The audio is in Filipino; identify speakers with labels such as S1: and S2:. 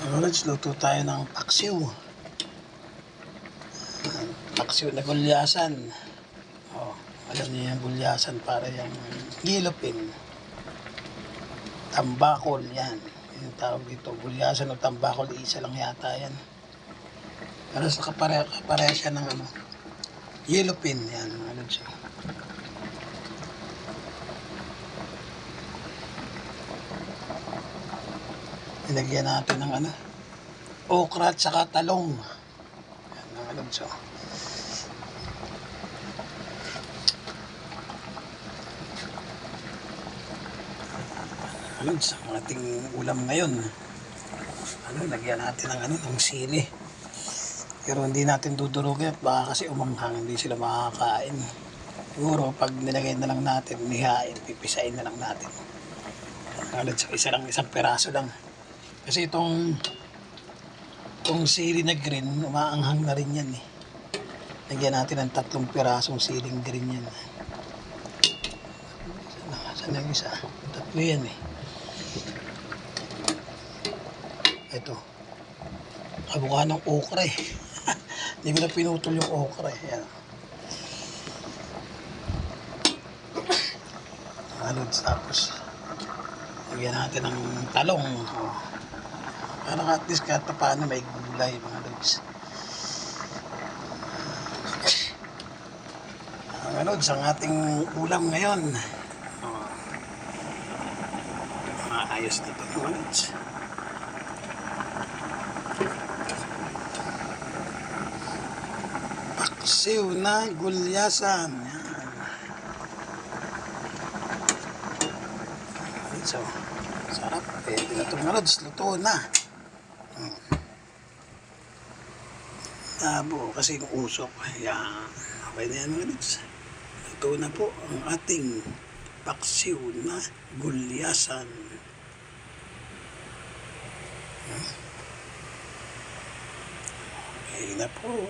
S1: Alright, luto tayo ng paksiw. Paksiw na gulyasan. Oh, alam niyo yung gulyasan para yung yellow pin. Tambakol yan. Yung tawag dito, gulyasan o tambakol, isa lang yata yan. Pero sa kapareha siya ng yellow pin yan. Ano siya. Nilagyan natin ng okra at saka talong. Yan ang alam siya. Sa ating ulam ngayon, lagyan natin ng sili. Pero hindi natin dudurugin at baka kasi umanghang, hindi sila makakain. Siguro pag nilagay na lang natin, nihain, pipisain na lang natin. Isang peraso lang. Kasi itong sili na green, umaanghang na rin yan eh. Lagyan natin ng 3 perasong siling green yan. Saan ang isa? 3 yan eh. Ito. Kabuka ng okra eh. Hindi ko na pinutol yung okra eh. Yan. Tapos lagyan natin ng talong. Parang at least kahit paano may gulay mga lods. Mga lods, ang ating ulam ngayon. Ayos na ito mga lods. Paksiw na gulyasan. So, sarap. Pwede na ito mga lods. Luto na. Labo kasi yung usok. Yan. Okay na yan mga lods. Luto na po ang ating paksiw na gulyasan. Okay na po.